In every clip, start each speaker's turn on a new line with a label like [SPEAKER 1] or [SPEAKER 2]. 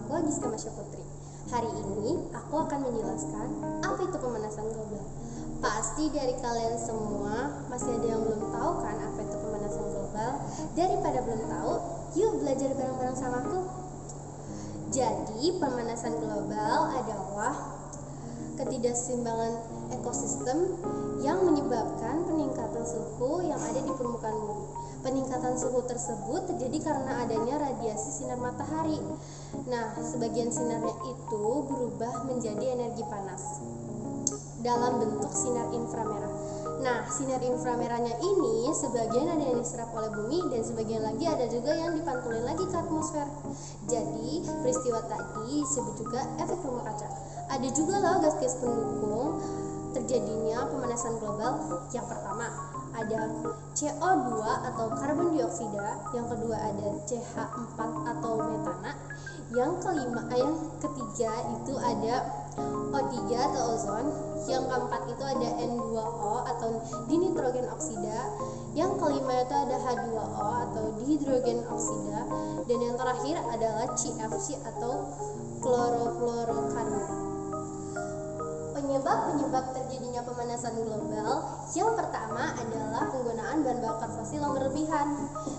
[SPEAKER 1] aku Agiska Masya Putri. Hari ini aku akan menjelaskan apa itu pemanasan global. Pasti dari kalian semua masih ada yang belum tahu kan apa itu pemanasan global. Daripada belum tahu, yuk belajar bareng-bareng sama aku. Jadi pemanasan global adalah ketidakseimbangan ekosistem yang menyebabkan peningkatan suhu yang ada di permukaan bumi. Peningkatan suhu tersebut terjadi karena adanya radiasi sinar matahari. Nah, sebagian sinarnya itu berubah menjadi energi panas dalam bentuk sinar inframerah. Nah, sinar inframerahnya ini sebagian ada yang diserap oleh bumi dan sebagian lagi ada juga yang dipantulin lagi ke atmosfer. Jadi, peristiwa tadi disebut juga efek rumah kaca. Ada juga loh gas-gas pendukung terjadinya pemanasan global. Yang pertama ada CO2 atau karbon dioksida, yang kedua ada CH4 atau metana, yang ketiga itu ada O3 atau ozon, yang keempat itu ada N2O atau dinitrogen oksida, yang kelima itu ada H2O atau dihidrogen oksida, dan yang terakhir adalah CFC atau klorofluorokarbon. Penyebab terjadinya pemanasan global yang pertama adalah penggunaan bahan bakar fosil yang berlebihan.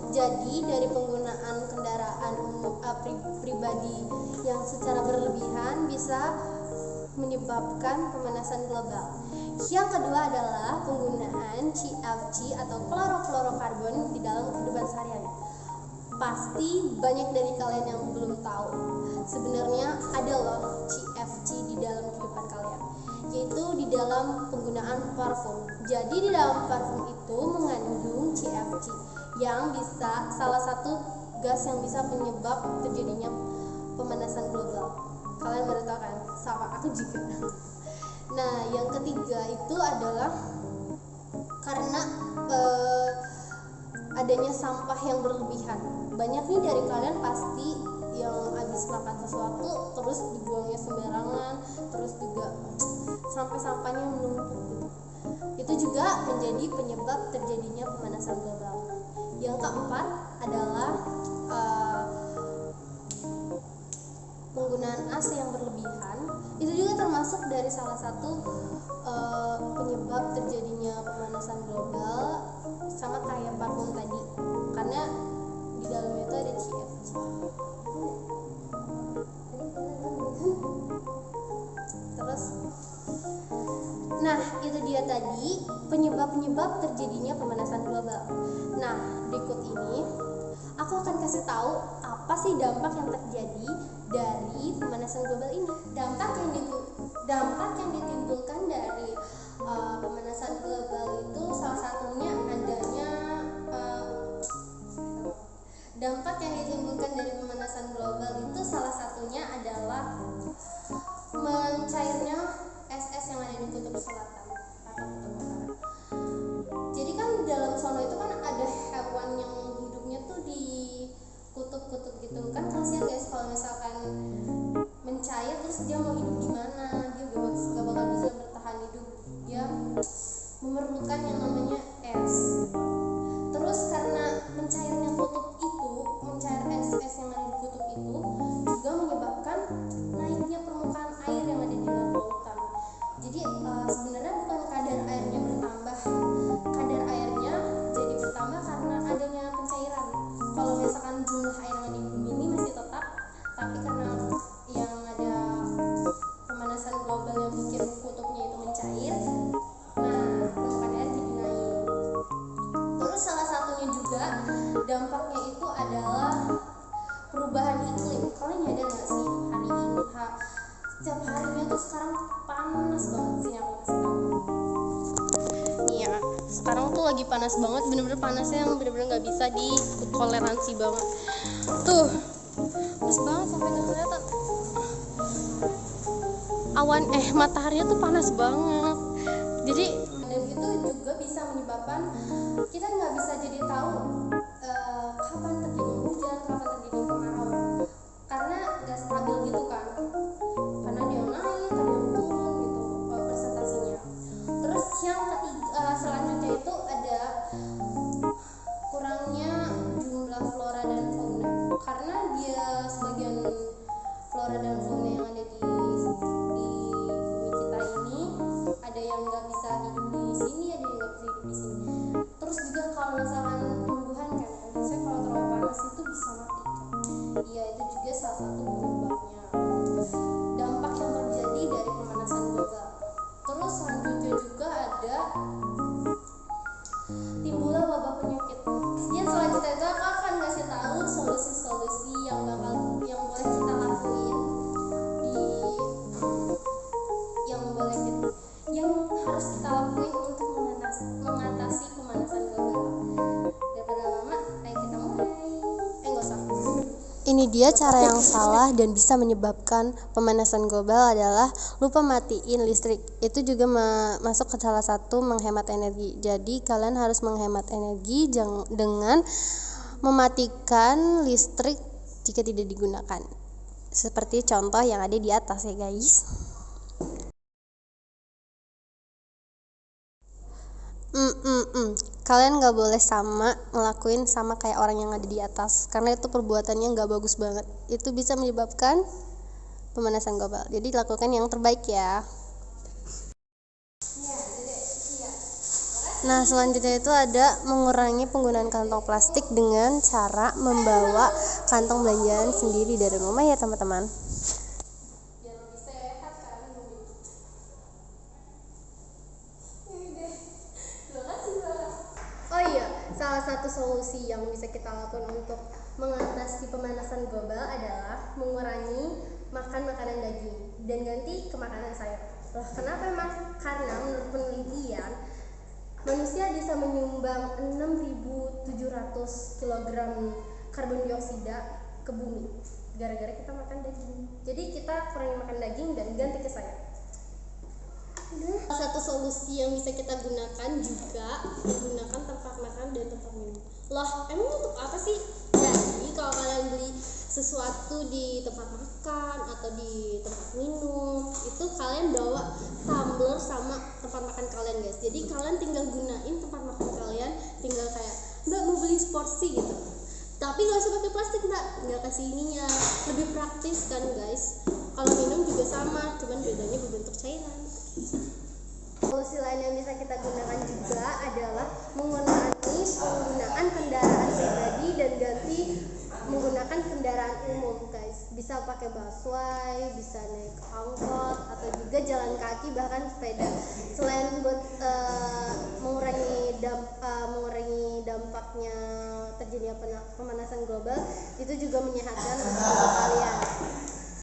[SPEAKER 1] Jadi dari penggunaan kendaraan umum pribadi yang secara berlebihan bisa menyebabkan pemanasan global. Yang kedua adalah penggunaan CFC atau klorofluorokarbon di dalam kehidupan sehari-hari. Pasti banyak dari kalian yang belum tahu sebenarnya ada loh CFC di dalam kehidupan kalian, yaitu di dalam penggunaan parfum. Jadi di dalam parfum itu mengandung CFC yang bisa salah satu gas yang bisa penyebab terjadinya pemanasan global. Kalian baru tahu kan? Sama aku juga. Nah, yang ketiga itu adalah karena adanya sampah yang berlebihan. Banyak nih dari kalian pasti yang habis makan sesuatu terus dibuangnya sembarangan, terus juga sampai sampahnya menumpuk gitu. Itu juga menjadi penyebab terjadinya pemanasan global. Yang keempat adalah penggunaan AC yang berlebihan. Itu juga termasuk dari salah satu penyebab terjadinya pemanasan global, sama kayak parfum tadi, karena di dalamnya itu ada CFC. Terus, nah itu dia tadi penyebab terjadinya pemanasan global. Nah, berikut ini aku akan kasih tahu apa sih dampak yang terjadi dari pemanasan global ini. Dampak yang ditimbulkan dari pemanasan global itu salah satunya adanya dampak yang ditimbulkan dari pemanasan global itu salah satunya adalah mencairnya es yang ada di kutub selatan atau kutub utara. Jadi kan dalam sono itu kan ada hewan yang hidupnya tuh di kutub-kutub gitu kan. Kasihan guys kalau misalkan mencair terus dia mau hidup di mana, dia gak bakal bisa bertahan hidup, dia memerlukan yang namanya es. Terus karena mencairnya kutub itu, mencair es yang ada di kutub itu juga menyebabkan naiknya permukaan air yang ada di dalam lautan. Jadi sebenarnya bukan kadar airnya bertambah, kadar airnya jadi bertambah karena adanya pencairan. Kalau misalkan jumlah air yang ada di bumi ini masih tetap, tapi karena yang ada pemanasan global yang bikin kutubnya itu mencair, nah permukaan air jadi naik. Terus salah satunya juga dampaknya itu adalah perubahan iklim. Kalian nyadar nggak sih hari ini setiap harinya tuh sekarang panas banget sih, aku kasih tahu. Iya, sekarang tuh lagi panas banget, bener-bener panasnya yang bener-bener nggak bisa ditoleransi banget. Tuh, panas banget sampai nggak kelihatan. Mataharinya tuh panas banget. Jadi dan itu juga bisa menyebabkan kita nggak bisa jadi tahu kapan terjadi hujan, kapan terjadi kemarau, karena nggak stabil gitu kan, karena dia naik, ada yang turun gitu presentasinya. Terus yang ketiga, selanjutnya itu ada kurangnya jumlah flora dan fauna, karena dia sebagian flora selanjutnya itu aku akan ngasih tahu solusi-solusi yang boleh kita lakuin di yang harus kita lakuin untuk mengatasi pemanasan global. Daripada lama, ayo kita mulai. Nggak usah. Ini dia cara yang salah dan bisa menyebabkan pemanasan global adalah lupa matiin listrik. Itu juga masuk ke salah satu menghemat energi. Jadi kalian harus menghemat energi dengan mematikan listrik jika tidak digunakan. Seperti contoh yang ada di atas ya guys. Kalian gak boleh ngelakuin sama kayak orang yang ada di atas, karena itu perbuatannya gak bagus banget. Itu bisa menyebabkan pemanasan global. Jadi lakukan yang terbaik ya. Nah, selanjutnya itu ada mengurangi penggunaan kantong plastik dengan cara membawa kantong belanjaan sendiri dari rumah ya teman-teman. Oh iya, salah satu solusi yang bisa kita lakukan untuk mengatasi pemanasan global adalah mengurangi makan makanan daging dan ganti ke makanan sayur. Loh, kenapa emang? Karena menurut penelitian, manusia bisa menyumbang 6.700 kg karbon dioksida ke bumi gara-gara kita makan daging. Jadi kita kurangi makan daging dan ganti ke sayur. Satu solusi yang bisa kita gunakan juga menggunakan tempat makan dan tempat minum. Loh, emang untuk apa sih? Jadi kalau kalian beli sesuatu di tempat makan atau di tempat minum, itu kalian bawa tumbler sama tempat makan kalian guys. Jadi kalian tinggal gunain tempat makan kalian, tinggal kayak Mbak mau beli seporsi gitu. Tapi gak usah pakai plastik Mbak, tinggal kasih ininya. Lebih praktis kan guys. Kalau minum juga sama, cuman bedanya berbentuk cairan. Solusi lain yang bisa kita gunakan juga adalah mengurangi penggunaan kendaraan pribadi dan ganti menggunakan kendaraan umum guys. Bisa pakai busway, bisa naik angkot atau juga jalan kaki, bahkan sepeda. Selain buat mengurangi dampaknya terjadinya pemanasan global, itu juga menyehatkan